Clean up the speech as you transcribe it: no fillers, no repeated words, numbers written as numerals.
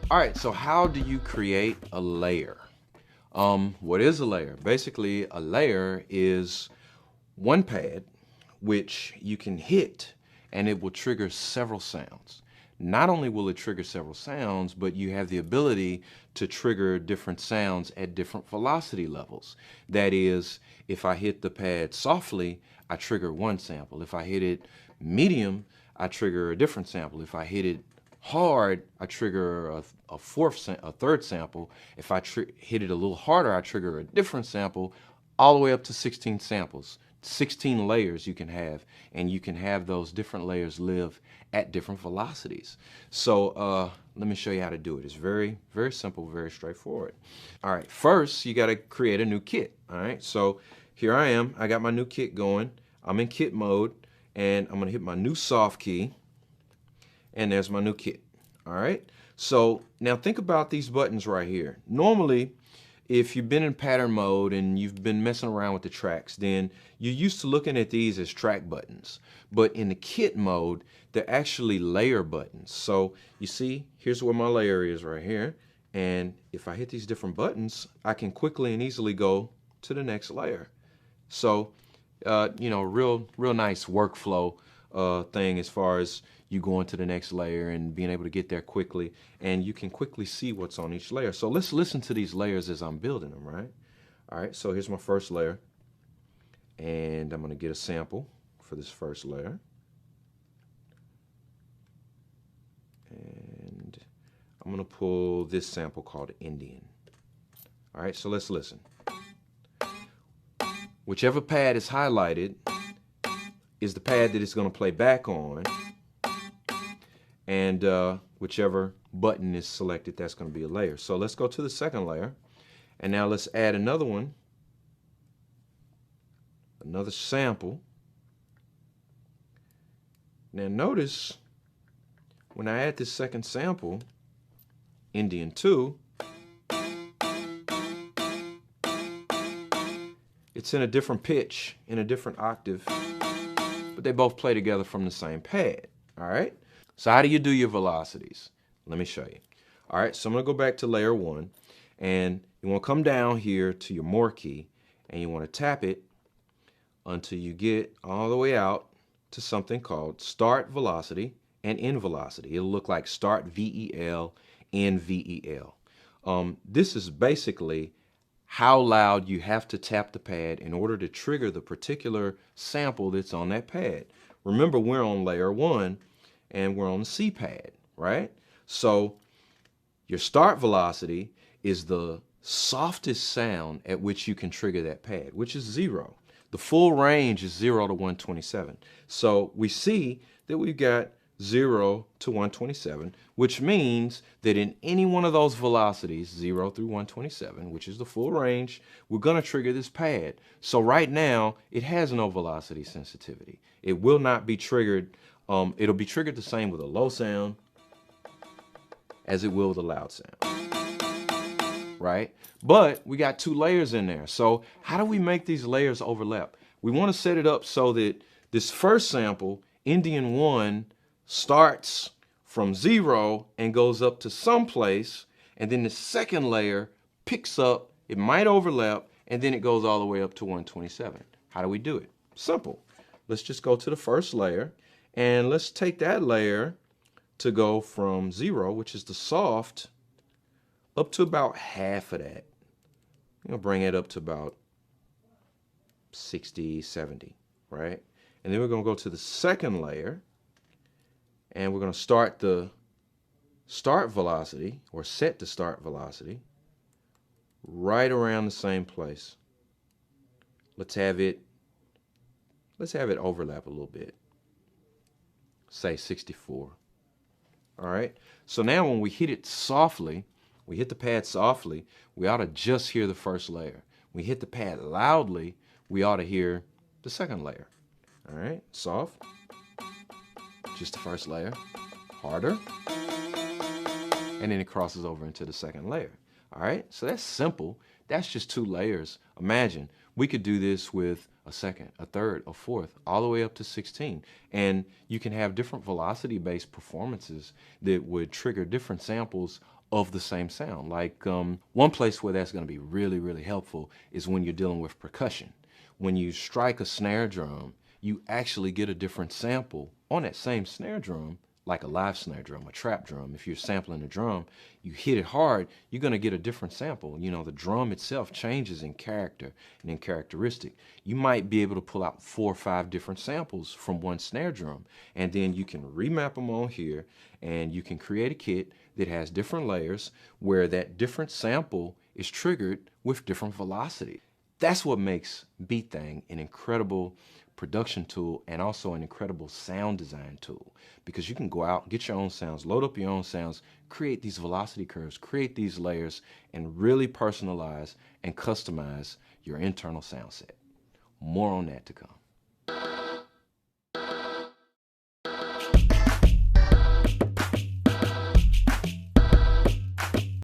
All right, so how do you create a layer? What is a layer? Basically, a layer is one pad which you can hit and it will trigger several sounds. Not only will it trigger several sounds, but you have the ability to trigger different sounds at different velocity levels. That is, if I hit the pad softly, I trigger one sample. If I hit it medium, I trigger a different sample. If I hit it hard, I trigger a third sample. If I hit it a little harder, I trigger a different sample, all the way up to 16 samples. 16 layers you can have, and you can have those different layers live at different velocities. So let me show you how to do it. It's very, very simple, very straightforward. All right, first you got to create a new kit. All right, so here I am. I got my new kit going. I'm in kit mode, and I'm going to hit my new soft key, and there's my new kit. All right, so now think about these buttons right here. Normally, if you've been in pattern mode and you've been messing around with the tracks, then you're used to looking at these as track buttons. But in the kit mode, they're actually layer buttons. So you see, here's where my layer is right here. And if I hit these different buttons, I can quickly and easily go to the next layer. So, you know, real nice workflow thing as far as you going to the next layer and being able to get there quickly, and you can quickly see what's on each layer. So let's listen to these layers as I'm building them, right? All right, so here's my first layer, and I'm gonna get a sample for this first layer. And I'm gonna pull this sample called Indian. All right, so let's listen. Whichever pad is highlighted is the pad that it's gonna play back on, and whichever button is selected, that's going to be a layer. So let's go to the second layer, and now let's add another one, another sample. Now notice when I add this second sample, Indian 2, it's in a different pitch, in a different octave, but they both play together from the same pad. All right? So how do you do your velocities? Let me show you. All right, so I'm gonna go back to layer 1, and you wanna come down here to your more key, and you wanna tap it until you get all the way out to something called start velocity and end velocity. It'll look like start VEL, end VEL. This is basically how loud you have to tap the pad in order to trigger the particular sample that's on that pad. Remember, we're on layer 1, and we're on the C pad, right? So your start velocity is the softest sound at which you can trigger that pad, which is 0. The full range is 0 to 127. So we see that we've got 0 to 127, which means that in any one of those velocities, 0 through 127, which is the full range, we're going to trigger this pad. So right now, it has no velocity sensitivity. It will not be triggered. It'll be triggered the same with a low sound as it will with a loud sound, right? But we got 2 layers in there. So how do we make these layers overlap? We want to set it up so that this first sample, Indian 1, starts from 0 and goes up to some place, and then the second layer picks up, it might overlap, and then it goes all the way up to 127. How do we do it? Simple. Let's just go to the first layer, and let's take that layer to go from 0, which is the soft, up to about half of that. I'm gonna bring it up to about 60, 70, right? And then we're gonna go to the second layer, and we're gonna start the start velocity, or set the start velocity, right around the same place. Let's have it overlap a little bit. Say 64. All right, so now when we hit it softly, we hit the pad softly, we ought to just hear the first layer. We hit the pad loudly, we ought to hear the second layer. All right, soft, just the first layer, harder, and then it crosses over into the second layer. All right, so that's simple. That's just 2 layers. Imagine, we could do this with a second, a third, a fourth, all the way up to 16. And you can have different velocity-based performances that would trigger different samples of the same sound. Like one place where that's going to be really, really helpful is when you're dealing with percussion. When you strike a snare drum, you actually get a different sample on that same snare drum, like a live snare drum, a trap drum. If you're sampling a drum, you hit it hard, you're going to get a different sample. You know, the drum itself changes in character and in characteristic. You might be able to pull out 4 or 5 different samples from one snare drum, and then you can remap them on here, and you can create a kit that has different layers where that different sample is triggered with different velocity. That's what makes BeatThing an incredible production tool and also an incredible sound design tool, because you can go out, get your own sounds, load up your own sounds, create these velocity curves, create these layers, and really personalize and customize your internal sound set. More on that to come.